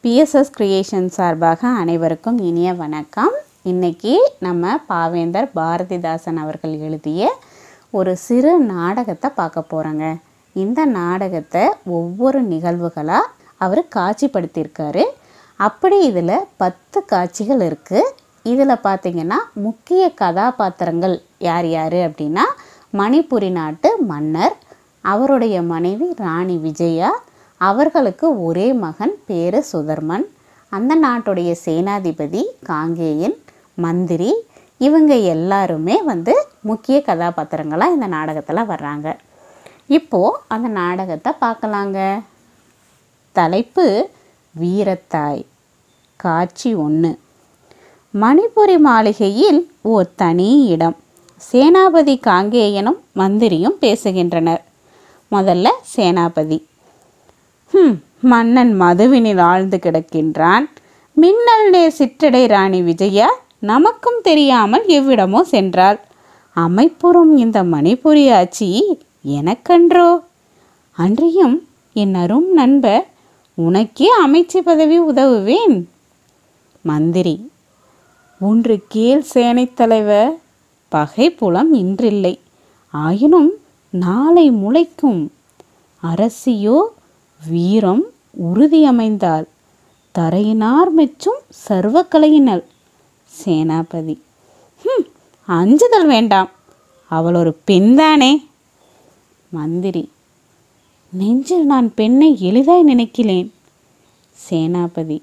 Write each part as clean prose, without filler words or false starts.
BSS creation சார்பாக அனைவருக்கும் இனிய வணக்கம். இன்றைக்கி நம்ம பாவேந்தர் பாரதிதாசன் அவர்கள் எழுதிய ஒரு சிறு நாடகத்தை பார்க்க போகிறோங்க. இந்த நாடகத்தை ஒவ்வொரு நிகழ்வுகளாக அவர் காட்சிப்படுத்தியிருக்காரு. அப்படி இதில் 10 காட்சிகள் இருக்குது. இதில் பார்த்திங்கன்னா முக்கிய கதாபாத்திரங்கள் யார் யார் அப்படின்னா, மணிப்புரி நாட்டு மன்னர், அவருடைய மனைவி ராணி விஜயா, அவர்களுக்கு ஒரே மகன் பேரு சுதர்மன், அந்த நாட்டுடைய சேனாதிபதி காங்கேயன், மந்திரி, இவங்க எல்லாருமே முக்கிய கதாபாத்திரங்களாக இந்த நாடகத்தில் வர்றாங்க. இப்போது அந்த நாடகத்தை பார்க்கலாங்க. தலைப்பு வீரத்தாய். காட்சி 1. மணிப்புரி மாளிகையில் ஓர் தனி இடம். சேனாபதி காங்கேயனும் மந்திரியும் பேசுகின்றனர். முதல்ல சேனாபதி: மன்னன் மதுவினில் ஆழ்ந்து கிடக்கின்றான். மின்னல் நேர் சிற்றடை ராணி விஜயா நமக்கும் தெரியாமல் எவ்விடமோ சென்றாள். அமைப்புறும் இந்த மணிப்புரி ஆட்சி எனக்கன்றோ? அன்றியும் என் அரும் நண்பர், உனக்கே அமைச்சு பதவி உதவுவேன். மந்திரி: ஒன்று கேள் சேனைத் தலைவர், பகை புலம் இன்றில்லை, ஆயினும் நாளை முளைக்கும். அரசியோ வீரம் உறுதியமைந்தால் தரையினார் மெச்சும் சர்வக்கலையினள். சேனாபதி: அஞ்சுதல் வேண்டாம், அவள் ஒரு பெண்தானே. மந்திரி: நெஞ்சில் நான் பெண்ணை எளிதாய் நினைக்கிறேன். சேனாபதி: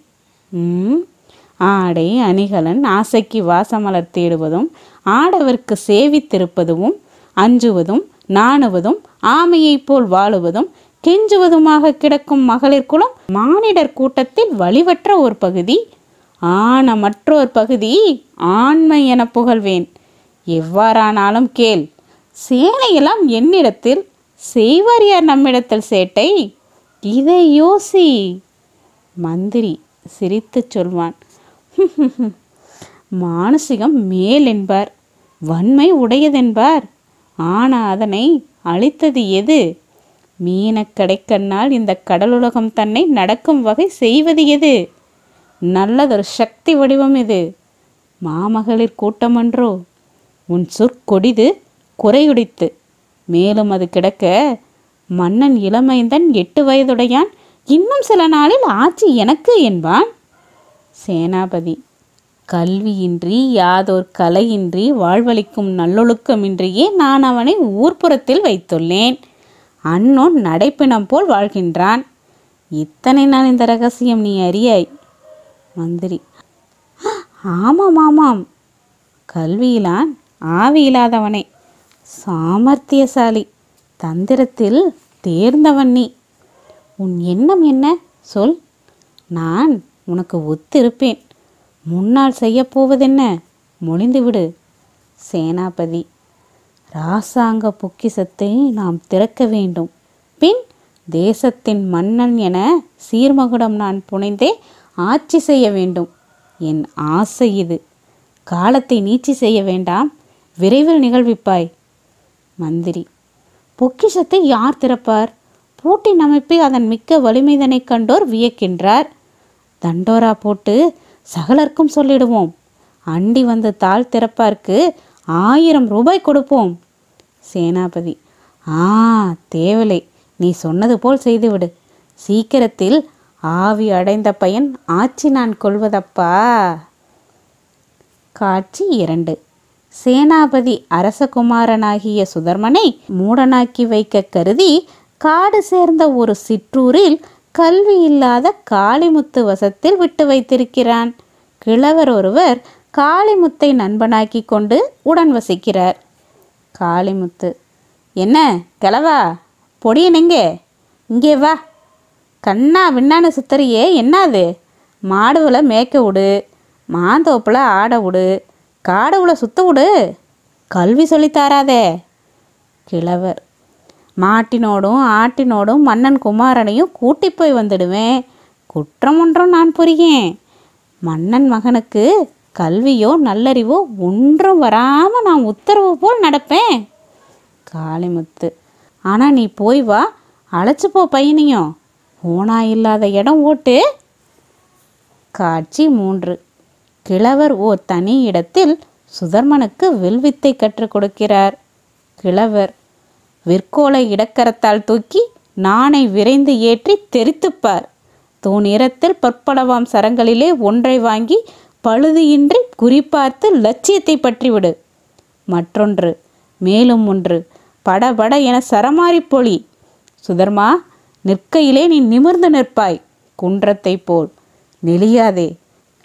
ஆடை அணிகலன் ஆசைக்கு வாசமலர் தேடுவதும், ஆடவர்க்கு சேவித்திருப்பதும், அஞ்சுவதும் நாணுவதும், ஆமையைப் போல் வாழுவதும், கெஞ்சுவதுமாக கிடக்கும் மகளிர் குலம் மானிடர் கூட்டத்தில் வலிவற்ற ஒரு பகுதி, ஆன மற்றொரு பகுதி ஆண்மை என புகழ்வேன். எவ்வாறானாலும் கேள், சேனையெல்லாம் என்னிடத்தில், செய்வார் யார் நம்மிடத்தில் சேட்டை? இதை யோசி. மந்திரி சிரித்து சொல்வான்: மானசிகம் மேல் என்பார், வன்மை உடையதென்பார். ஆனால் அதனை அழித்தது எது? மீனக்கடைக்கண்ணால் இந்த கடலுலகம் தன்னை நடக்கும் வகை செய்வது எது? நல்லதொரு சக்தி வடிவம் இது. மாமகளிர் கூட்டமன்றோ? உன் சொற்கொடிது குறையுடித்து. மேலும் அது கிடக்க மன்னன் இளமைந்தன் 8 வயதுடையான், இன்னும் சில நாளில் ஆட்சி எனக்கு என்பான். சேனாபதி: கல்வியின்றி யாதோர் கலையின்றி வாழ்வளிக்கும் நல்லொழுக்கமின்றியே நான் அவனை ஊர்ப்புறத்தில் வைத்துள்ளேன். அன்னோன் நடைப்பினம் போல் வாழ்கின்றான். இத்தனை நாள் இந்த ரகசியம் நீ அறியாய். மந்திரி: ஆமாம் ஆமாம், கல்வியிலான் ஆவி இல்லாதவனே, சாமர்த்தியசாலி, தந்திரத்தில் தேர்ந்தவன் நீ. உன் எண்ணம் என்ன சொல், நான் உனக்கு ஒத்திருப்பேன். முன்னால் செய்யப்போவதென்ன மொழிந்துவிடு. சேனாபதி: இராசாங்க பொக்கிசத்தை நாம் திறக்க வேண்டும். பின் தேசத்தின் மன்னன் என சீர்மகுடம் நான் புனைந்தே ஆட்சி செய்ய வேண்டும். என் ஆசை இது. காலத்தை நீட்சி செய்ய வேண்டாம், விரைவில் நிகழ்விப்பாய். மந்திரி: பொக்கிஷத்தை யார் திறப்பார்? பூட்டின் அமைப்பை அதன் மிக்க வலிமைதனை கண்டோர் வியக்கின்றார். தண்டோரா போட்டு சகலர்க்கும் சொல்லிடுவோம். அண்டி வந்து தாழ் திறப்பார்க்கு 1000 ரூபாய் கொடுப்போம். சேனாபதி: தேவலை, நீ சொன்னது போல் செய்துவிடு. சீக்கிரத்தில் ஆவி அடைந்த பயன் ஆட்சி நான் கொள்வதப்பா. காட்சி 2. சேனாபதி அரசகுமாரனாகிய சுதர்மனை மூடனாக்கி வைக்க கருதி காடு சேர்ந்த ஒரு சிற்றூரில் கல்வி இல்லாத காளிமுத்து வசத்தில் விட்டு வைத்திருக்கிறான். கிழவர் ஒருவர் காளிமுத்தை நண்பனாக்கி கொண்டு உடன் வசிக்கிறார். காளிமுத்து: என்ன கிழவா, பொடியனெங்க, இங்கே வா. கண்ணா விண்ணான்னு சித்தரியே, என்னாது? மாடுகளை மேய்க்க விடு, மாந்தோப்பில் ஆட விடு, காடுகளை சுத்த விடு, கல்வி சொல்லித்தாராதே. கிழவர்: மாட்டினோடும் ஆட்டினோடும் மன்னன் குமாரனையும் கூட்டி போய் வந்துடுவேன். குற்றம் ஒன்றும் நான் புரியேன். மன்னன் மகனுக்கு கல்வியோ நல்லறிவோ ஒன்றும் வராமல் நான் உத்தரவு போல் நடப்பேன். காளிமுத்து: ஆனால் நீ போய் வா, அழைச்சி போ பையனையும். ஓனா இல்லாத இடம் ஓட்டு. காட்சி 3. கிழவர் ஓர் தனி இடத்தில் சுதர்மனுக்கு வில்வித்தை கற்றுக் கொடுக்கிறார். கிழவர்: விற்கோலை இடக்கரத்தால் தூக்கி நாணை விரைந்து ஏற்றி தெரித்துப்பார். தூணிறத்தில் பற்பளவாம் சரங்களிலே ஒன்றை வாங்கி பழுது இன்றி குறிப்பார்த்து லட்சியத்தை பற்றிவிடு. மற்றொன்று: மேலும் ஒன்று, படபட என சரமாரி பொழி. சுதர்மா, நிற்கையிலே நீ நிமிர்ந்து நிற்பாய், குன்றத்தை போல். நெளியாதே,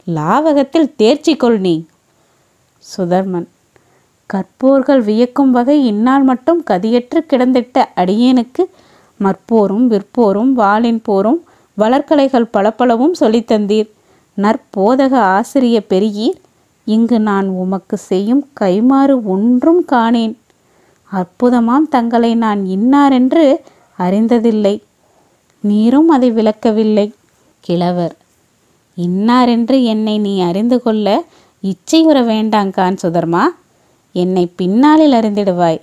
லாவகத்தில் தேர்ச்சி கொள் நீ. சுதர்மன்: கற்போர்கள் வியக்கும் வகை இந்நாள் மட்டும் கதியற்று கிடந்திட்ட அடியேனுக்கு மற்போரும் விற்போரும் வாளின் போரும் வளர்க்கலைகள் பலப்பலவும் சொல்லித்தந்தீர். நற்போதக ஆசிரிய பெரியீர், இங்கு நான் உமக்கு செய்யும் கைமாறு ஒன்றும் காணேன். அற்புதமாம் தங்களை நான் இன்னாரென்று அறிந்ததில்லை. நீரும் அதை விளக்கவில்லை. கிழவர்: இன்னாரென்று என்னை நீ அறிந்து கொள்ள இச்சையுற வேண்டாங்கான் சுதர்மா. என்னை பின்னாளில் அறிந்திடுவாய்.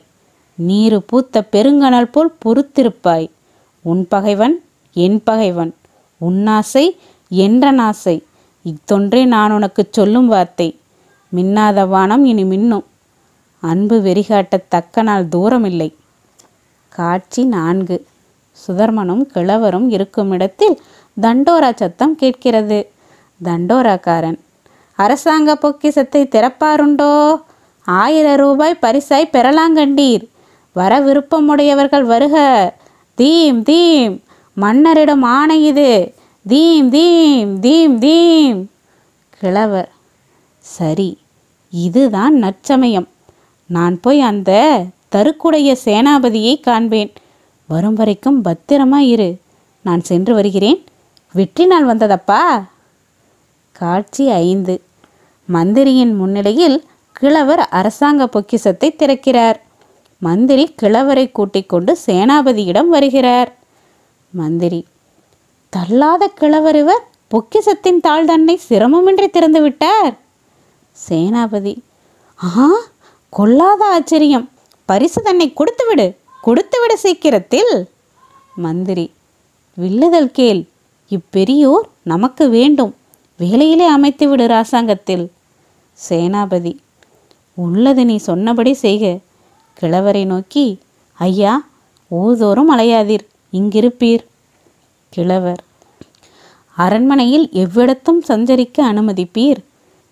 நீரு பூத்த பெருங்கனல் போல் பொறுத்திருப்பாய். உன் பகைவன் என் பகைவன், உன்னாசை என்ற நாசை, இத்தொன்றே நான் உனக்கு சொல்லும் வார்த்தை. மின்னாத வானம் இனி மின்னும். அன்பு வெறிகாட்ட தக்க நாள் தூரமில்லை. காட்சி 4. சுதர்மனும் கிழவரும் இருக்கும் இடத்தில் தண்டோரா சத்தம் கேட்கிறது. தண்டோராக்காரன்: அரசாங்க பொக்கிசத்தை திறப்பாருண்டோ? 1000 ரூபாய் பரிசாய் பெறலாங்கண்டீர். வர விருப்பமுடையவர்கள் வருக. தீம் தீம், மன்னரிடம் ஆணை இது. Theme theme theme theme. கிழவர்: சரி, இதுதான் நற்சமயம். நான் போய் அந்த தருக்குடைய சேனாபதியை காண்பேன். வரும் வரைக்கும் பத்திரமாயிரு. நான் சென்று வருகிறேன். வெற்றி நாள் வந்ததப்பா. காட்சி 5. மந்திரியின் முன்னிலையில் கிழவர் அரசாங்க பொக்கிசத்தை திறக்கிறார். மந்திரி கிழவரை கூட்டிக் கொண்டு சேனாபதியிடம் வருகிறார். மந்திரி: தள்ளாத கிழவர் இவர் பொக்கிசத்தின் தாழ் தன்னை சிரமமின்றி திறந்து விட்டார். சேனாபதி: ஆ, கொள்ளாத ஆச்சரியம். பரிசு தன்னை கொடுத்துவிடு, கொடுத்துவிடு சீக்கிரத்தில். மந்திரி: வில்லுதல் கேள். இப்பெரியோர் நமக்கு வேண்டும். வேலையிலே அமைத்துவிடு ராசாங்கத்தில். சேனாபதி: உள்ளது நீ சொன்னபடி செய்க. கிழவரை நோக்கி: ஐயா, ஊர்தோறும் அலையாதீர், இங்கிருப்பீர். கிழவர்: அரண்மனையில் எவ்விடத்தும் சஞ்சரிக்க அனுமதிப்பீர்.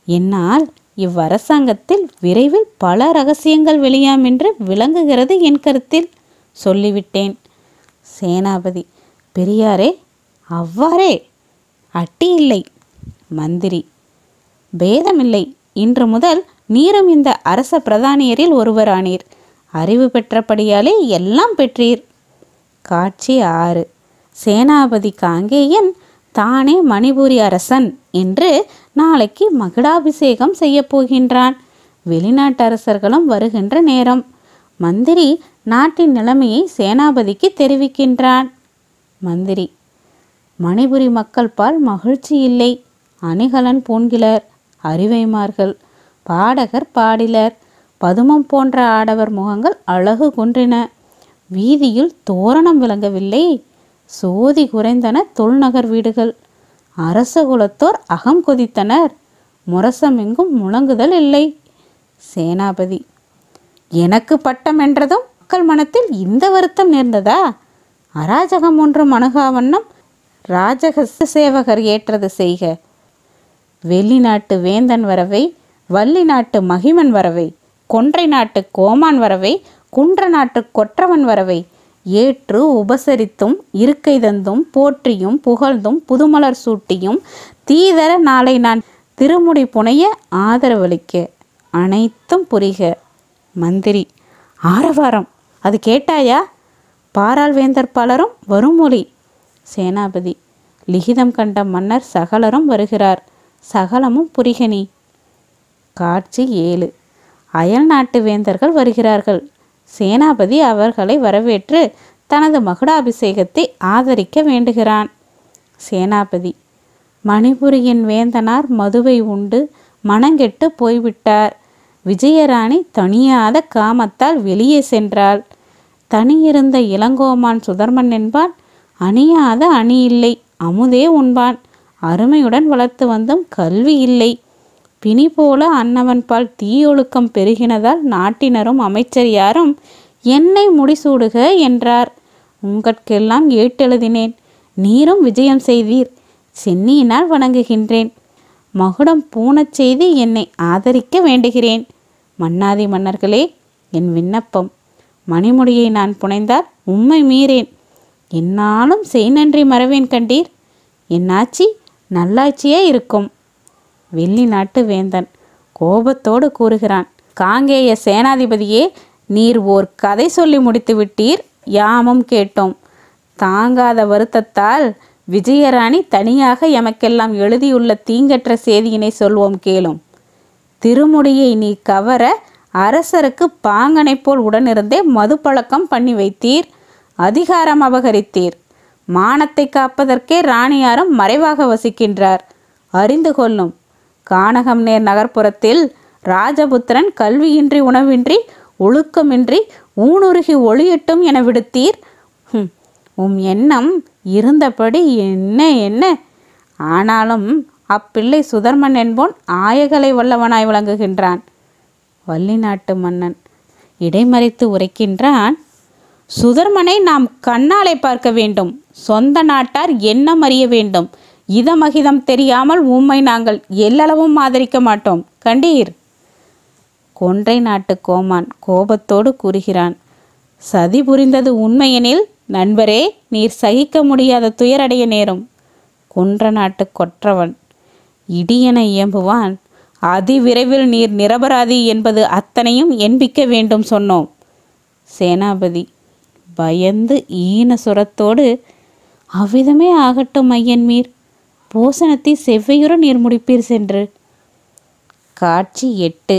என்னால் இவ்வரசாங்கத்தில் விரைவில் பல ரகசியங்கள் வெளியாம் என்று விளங்குகிறது என் கருத்தில். சொல்லிவிட்டேன். சேனாபதி: பெரியாரே, அவ்வாறே. அட்டி இல்லை. மந்திரி: பேதமில்லை. இன்று முதல் நீரும் இந்த அரச பிரதானியரில் ஒருவரானீர். அறிவு பெற்றபடியாலே எல்லாம் பெற்றீர். காட்சி 6. சேனாபதி காங்கேயன் தானே மணிபுரி அரசன் என்று நாளைக்கு மகுடாபிஷேகம் செய்ய போகின்றான். வெளிநாட்டு அரசர்களும் வருகின்ற நேரம். மந்திரி நாட்டின் நிலைமையை சேனாபதிக்கு தெரிவிக்கின்றான். மந்திரி: மணிபுரி மக்கள் பால் மகிழ்ச்சி இல்லை. அணிகலன் பூண்கிலர், அறிவைமார்கள், பாடகர் பாடிலர், பதுமம் போன்ற ஆடவர் முகங்கள் அழகு குன்றின. வீதியில் தோரணம் விளங்கவில்லை. சோதி குறைந்தன தொல்நகர் வீடுகள். அரச குலத்தோர் அகம் கொதித்தனர். முரசமெங்கும் முழங்குதல் இல்லை. சேனாபதி: எனக்கு பட்டம் என்றதும் மக்கள் மனத்தில் இந்த வருத்தம் நேர்ந்ததா? அராஜகம் ஒன்றும் அணுகாவண்ணம் ராஜக சேவகர் ஏற்றது செய்க. வெள்ளி நாட்டு வேந்தன் வரவை, வள்ளி நாட்டு மகிமன் வரவை, கொன்றை நாட்டு கோமான் வரவை, குன்ற நாட்டு கொற்றவன் வரவை ஏற்று உபசரித்தும் இருக்கை தந்தும் போற்றியும் புகழ்ந்தும் புதுமலர் சூட்டியும் தீதர நாளை நான் திருமுடி புனைய ஆதரவளிக்க அனைத்தும் புரிக. மந்திரி: ஆரவாரம், அது கேட்டாயா? பாராள் வேந்தர் பலரும் வருமொழி. சேனாபதி: லிகிதம் கண்ட மன்னர் சகலரும் வருகிறார். சகலமும் புரிகனி. காட்சி 7. அயல் நாட்டு வேந்தர்கள் வருகிறார்கள். சேனாபதி அவர்களை வரவேற்று தனது மகுடாபிஷேகத்தை ஆதரிக்க வேண்டுகிறான். சேனாபதி: மணிபுரியின் வேந்தனார் மதுவை உண்டு மனங்கெட்டு போய்விட்டார். விஜயராணி தனியாத காமத்தால் வெளியே சென்றாள். தனியிருந்த இளங்கோமான் சுதர்மன் என்பான். அணியாத அணி இல்லை, அமுதே உண்பான். அருமையுடன் வளர்த்து வந்தும் கல்வி இல்லை. பிணி போல அன்னவன் பால் தீயொழுக்கம் பெருகினதால் நாட்டினரும் அமைச்சர் யாரும் என்னை முடிசூடுக என்றார். உங்கட்கெல்லாம் ஏட்டெழுதினேன். நீரும் விஜயம் செய்தீர். சென்னியினால் வணங்குகின்றேன். மகுடம் பூணச் செய்து என்னை ஆதரிக்க வேண்டுகிறேன். மன்னாதி மன்னர்களே, என் விண்ணப்பம். மணிமுடியை நான் புனைந்தால் உம்மை மீறேன். என்னாலும் செய் நன்றி மறவேன் கண்டீர். என் ஆட்சி நல்லாட்சியே இருக்கும். வெள்ளி நாட்டு வேந்தன் கோபத்தோடு கூறுகிறான். காங்கேய சேனாதிபதியே, நீர் ஓர் கதை சொல்லி முடித்து விட்டீர். யாமும் கேட்டோம். தாங்காத வருத்தத்தால் விஜயராணி தனியாக எமக்கெல்லாம் எழுதியுள்ள தீங்கற்ற செய்தியினை சொல்வோம் கேளும். திருமுடியை நீ கவர அரசருக்கு பாங்கனை போல் உடனிருந்தே மது பழக்கம் பண்ணி வைத்தீர். அதிகாரம் அபகரித்தீர். மானத்தை காப்பதற்கே ராணியாரும் மறைவாக வசிக்கின்றார். அறிந்து கொள்ளும். கானகம் நேர் நகர்ப்புறத்தில் ராஜபுத்திரன் கல்வியின்றி உணவின்றி ஒழுக்கமின்றி ஊனுருகி ஒளியட்டும் என விடுத்தீர். உம் எண்ணம் இருந்தபடி என்ன. ஆனாலும் அப்பிள்ளை சுதர்மன் என்போன் ஆயகலை வல்லவனாய் விளங்குகின்றான். வள்ளி நாட்டு மன்னன் இடைமறித்து உரைக்கின்றான். சுதர்மனை நாம் கண்ணாலை பார்க்க வேண்டும். சொந்த நாட்டார் எண்ணம் அறிய வேண்டும். இதமகிதம் தெரியாமல் உம்மை நாங்கள் எல்லளவும் ஆதரிக்க மாட்டோம் கண்டீர். கொன்றை நாட்டு கோமான் கோபத்தோடு கூறுகிறான். சதி புரிந்தது உண்மையெனில் நண்பரே, நீர் சகிக்க முடியாத துயரடைய நேரும். குன்ற நாட்டு கொற்றவன் இடியென இயம்புவான். அதிவிரைவில் நீர் நிரபராதி என்பது அத்தனையும் என்பிக்க வேண்டும் சொன்னோம். சேனாபதி பயந்து ஈன சுரத்தோடு, அவ்விதமே ஆகட்டும் ஐயன் மீர். போசனத்தை செவ்வையுற நீர் முடிப்பீர் சென்று. காட்சி 8.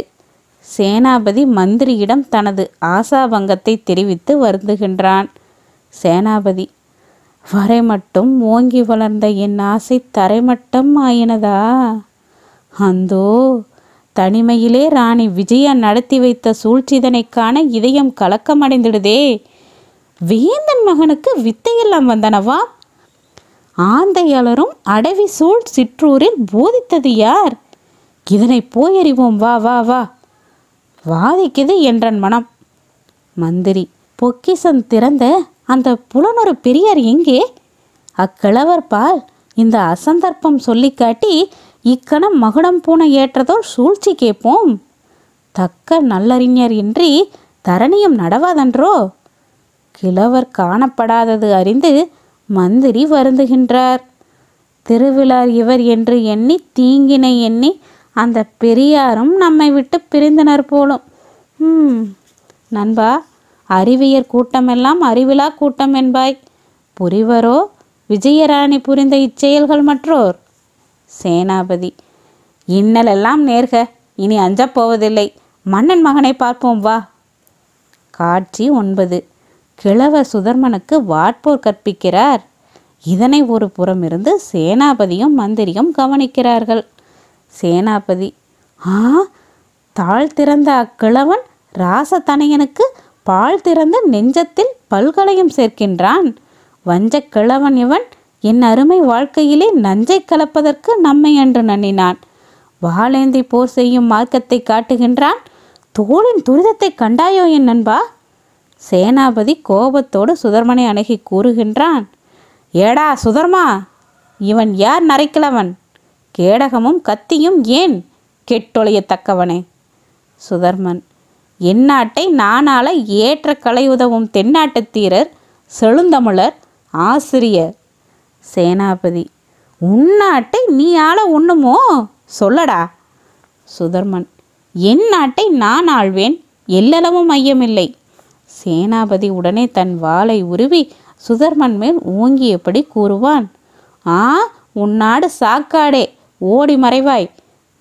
சேனாபதி மந்திரியிடம் தனது ஆசாபங்கத்தை தெரிவித்து வருந்துகின்றான். சேனாபதி, வரை மட்டும் ஓங்கி வளர்ந்த என் ஆசை தரைமட்டம் ஆயினதா? அந்தோ தனிமையிலே ராணி விஜயா நடத்தி வைத்த சூழ்ச்சிதனை காண இதயம் கலக்கமடைந்திடுதே. வேந்தன் மகனுக்கு வித்தையெல்லாம் வந்தனவா? ஆந்தையாளரும் அடவி சூழ் சிற்றூரில் போதித்தது யார்? இதனை போயறிவோம், வா வா வா. வாதிக்குது என்றன் மனம். மந்திரி, பொக்கிசன் திறந்த அந்த புலனொரு பெரியார் எங்கே? அக்கிழவர் பால் இந்த அசந்தர்ப்பம் சொல்லி காட்டி இக்கணம் மகுடம் பூனை ஏற்றதோர் சூழ்ச்சி கேட்போம். தக்க நல்லறிஞர் இன்றி தரணியம் நடவாதன்றோ? கிழவர் காணப்படாதது அறிந்து மந்திரி வருந்துகின்றார். திருவிழார் இவர் என்று எண்ணி தீங்கினை எண்ணி அந்த பெரியாரும் நம்மை விட்டு பிரிந்தனர் போலும். நண்பா, அறிவியர் கூட்டமெல்லாம் அறிவிலா கூட்டம் என்பாய். புரிவரோ விஜயராணி புரிந்த இச்செயல்கள் மற்றோர்? சேனாபதி, இன்னலெல்லாம் நேர்க. இனி அஞ்சப்போவதில்லை. மன்னன் மகனை பார்ப்போம், வா. காட்சி 9. கிழவர் சுதர்மனுக்கு வாட்போர் கற்பிக்கிறார். இதனை ஒரு புறமிருந்து சேனாபதியும் மந்திரியும் கவனிக்கிறார்கள். சேனாபதி, தாழ் திறந்த அக்கிழவன் ராசதனையனுக்கு பால் திறந்து நெஞ்சத்தில் பல்கலையும் சேர்க்கின்றான். வஞ்சக் கிழவன் இவன். என் அருமை வாழ்க்கையிலே நஞ்சை கலப்பதற்கு நம்மை என்று நன்னினான். வாளேந்தி போர் செய்யும் மார்க்கத்தை காட்டுகின்றான். தோளின் துரிதத்தை கண்டாயோ என் நண்பா? சேனாபதி கோபத்தோடு சுதர்மனை அணுகி கூறுகின்றான். ஏடா சுதர்மா, இவன் யார் நரைக்கிழவன்? கேடகமும் கத்தியும் ஏன்? கெட்டொழியத்தக்கவனே. சுதர்மன், எந்நாட்டை நானால ஏற்ற கலை உதவும் தென்னாட்டுத் தீரர், செழுந்தமிழர், ஆசிரியர். சேனாபதி, உன்னாட்டை நீ ஆள உண்ணுமோ? சொல்லடா. சுதர்மன், என் நாட்டை நான் ஆள்வேன், எல்லளவும் ஐயமில்லை. சேனாபதி உடனே தன் வாளை உருவி சுதர்மன் மேல் ஓங்கியபடி கூறுவான். உன்னாடு சாக்காடே, ஓடி மறைவாய்.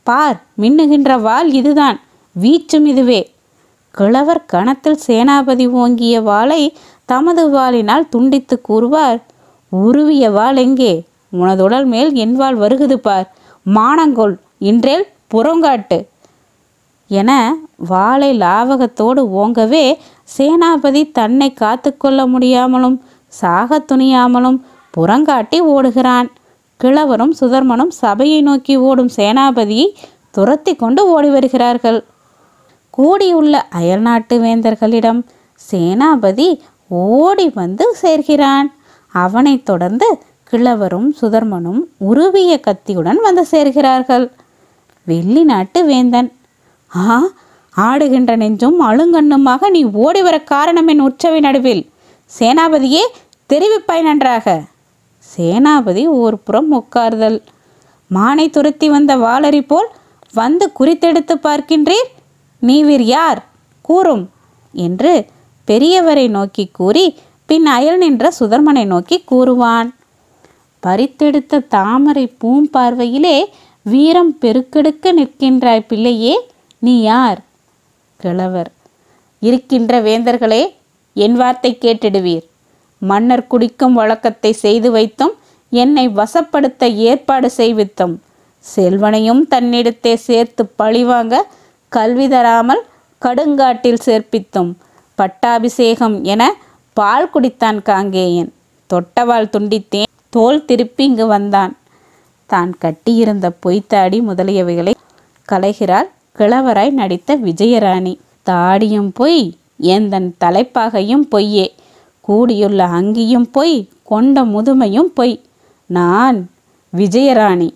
பார், மின்னுகின்ற வாள் இதுதான், வீச்சும் இதுவே. கிழவர் கணத்தில் சேனாபதி ஓங்கிய வாளை தமது வாளினால் துண்டித்து கூறுவார். உருவிய வாள் எங்கே? உனதுடல் மேல் என் வாள் வருகுது பார். மானங்கொள், இன்றேல் புறங்காட்டு என வாளை லாவகத்தோடு ஓங்கவே சேனாபதி தன்னை காத்து கொள்ள முடியாமலும் சாக துணியாமலும் புறங்காட்டி ஓடுகிறான். கிழவரும் சுதர்மனும் சபையை நோக்கி ஓடும் சேனாபதியை துரத்தி கொண்டு ஓடி வருகிறார்கள். கூடியுள்ள அயல்நாட்டு வேந்தர்களிடம் சேனாபதி ஓடி வந்து சேர்கிறான். அவனைத் தொடர்ந்து கிழவரும் சுதர்மனும் உருவிய கத்தியுடன் வந்து சேர்கிறார்கள். வெள்ளி நாட்டு வேந்தன், ஆடுகின்ற நெஞ்சும் அழுங்கண்ணுமாக நீ ஓடி வர காரணம் என் உற்சவி நடுவில். சேனாபதியே, தெரிவிப்பாய் நன்றாக. சேனாபதி ஒரு புறம் உட்கார்தல். மானை துரத்தி வந்த வாளரி போல் வந்து குறித்தெடுத்து பார்க்கின்றீர். நீவீர் யார் கூறும் என்று பெரியவரை நோக்கி கூறி பின் அயல் நின்ற சுதர்மனை நோக்கி கூறுவான். பறித்தெடுத்த தாமரை பூம்பார்வையிலே வீரம் பெருக்கெடுக்க நிற்கின்றாய் பிள்ளையே, நீ யார்? கிழவர், இருக்கின்ற வேந்தர்களே, என் வார்த்தை கேட்டிடுவீர். மன்னர் குடிக்கும் வழக்கத்தை செய்து வைத்தும் என்னை வசப்படுத்த ஏற்பாடு செய்வித்தும் செல்வனையும் தன்னிடத்தே சேர்த்து பழிவாங்க கல்வி தராமல் கடுங்காட்டில் சேர்ப்பித்தும் பட்டாபிஷேகம் என பால் குடித்தான் காங்கேயன். தொட்டவாள் துண்டித்தேன், தோல் திருப்பி இங்கு வந்தான். தான் கட்டியிருந்த பொய்த்தாடி முதலியவைகளை கலைகிறாள் கிழவராய் நடித்த விஜயராணி. தாடியும் பொய், எந்தன் தலைப்பாகையும் பொய்யே, கூடியுள்ள அங்கியும் பொய், கொண்ட முதுமையும் பொய். நான் விஜயராணி.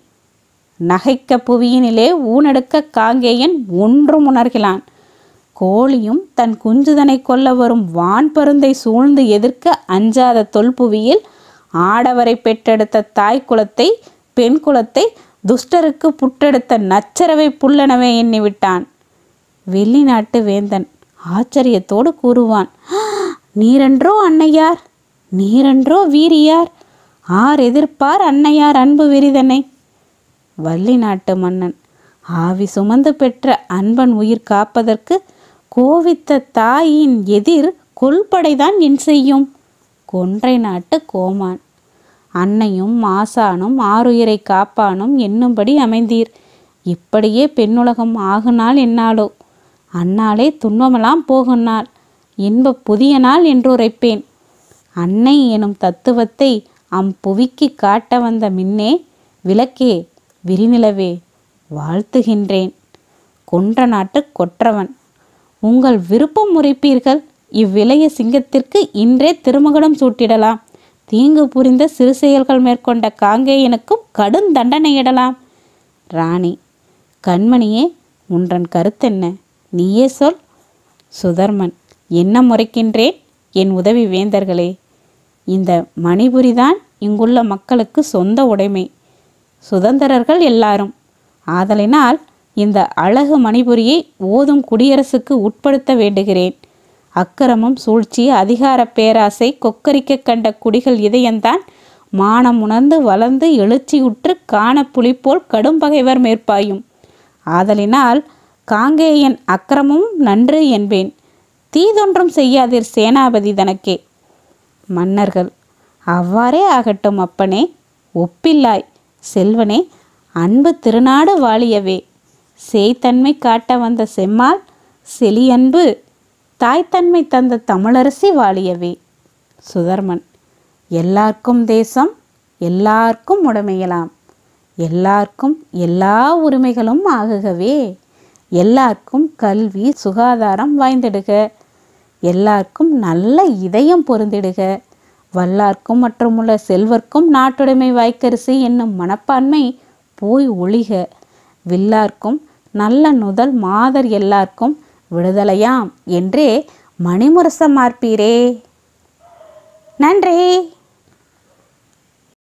நகைக்க புவியினிலே ஊனெடுக்க காங்கேயன் ஒன்றும் உணர்கிறான். கோழியும் தன் குஞ்சுதனை கொல்ல வரும் வான் பருந்தை சூழ்ந்து எதிர்க்க அஞ்சாத தொல்புவியில் ஆடவரை பெற்றெடுத்த தாய் குலத்தை பெண் குலத்தை துஷ்டருக்கு புட்டெடுத்த நச்சரவை புல்லனவே எண்ணிவிட்டான். வெள்ளி நாட்டு வேந்தன் ஆச்சரியத்தோடு கூறுவான், நீரென்றோ அன்னையார், நீரென்றோ வீரியார், ஆர் எதிர்ப்பார் அன்னையார் அன்பு விரிதனை. வள்ளி நாட்டு மன்னன், ஆவி சுமந்து பெற்ற அன்பன் உயிர் காப்பதற்கு கோவித்த தாயின் எதிர் கொல்படைதான் என் செய்யும். கொன்றை நாட்டு கோமான், அன்னையும் மாசானும் ஆறுயிரை காப்பானும் என்னும்படி அமைந்தீர். இப்படியே பெண்ணுலகம் ஆகுநாள் என்னாலோ, அந்நாளே துன்பமெல்லாம் போகுநாள், இன்ப புதிய நாள் என்றுரைப்பேன். அன்னை எனும் தத்துவத்தை புவிக்கு காட்ட வந்த மின்னே, விளக்கே, விரிநிலவே, வாழ்த்துகின்றேன். கொன்ற நாட்டு கொற்றவன், உங்கள் விருப்பம் முறைப்பீர்கள். இவ்விளைய சிங்கத்திற்கு இன்றே திருமகடம் சூட்டிடலாம். தீங்கு புரிந்த சிறு செயல்கள் மேற்கொண்ட காங்கேயனுக்கும் கடும் தண்டனையிடலாம். ராணி, கண்மணியே, உன்றன் கருத்தென்ன? நீயே சொல். சுதர்மன், என்ன முறைக்கின்றேன் என் உதவி வேந்தர்களே? இந்த மணிபுரிதான் இங்குள்ள மக்களுக்கு சொந்த உடைமை, சுதந்திரர்கள் எல்லாரும். ஆதலினால் இந்த அழகு மணிபுரியை ஓதும் குடியரசுக்கு உட்படுத்த வேண்டுகிறேன். அக்கிரமம், சூழ்ச்சி, அதிகார பேராசை கொக்கரிக்க கண்ட குடிகள் இதயந்தான் மானம் உணர்ந்து வளர்ந்து எழுச்சியுற்று காண புலிப்போல் கடும் பகைவர் மேற்பாயும். ஆதலினால் காங்கேயன் அக்கிரமும் நன்று என்பேன். தீதொன்றும் செய்யாதீர் சேனாபதி தனக்கே. மன்னர்கள், அவ்வாறே ஆகட்டும் அப்பனே. ஒப்பில்லாய் செல்வனே, அன்பு திருநாடு வாழியவே. சேய்த்தன்மை காட்ட வந்த செம்மாள், செலியன்பு தாய்த்தன்மை தந்த தமிழரசி வாழியவே. சுதர்மன், எல்லாருக்கும் தேசம், எல்லாருக்கும் உடைமையலாம், எல்லாருக்கும் எல்லா உரிமைகளும் ஆகுகவே. எல்லாருக்கும் கல்வி சுகாதாரம் வாய்ந்திடுக, எல்லாருக்கும் நல்ல இதயம் பொருந்திடுக. வல்லார்க்கும் மற்றுமுள்ள செல்வர்க்கும் நாட்டுடைமை வாய்க்கரிசி என்னும் மனப்பான்மை போய் ஒழிக. வில்லார்க்கும் நல்ல நுதல் மாதர் எல்லாருக்கும் விடுதலையாம் என்றே மணிமுரசமார்ப்பீரே. நன்றி.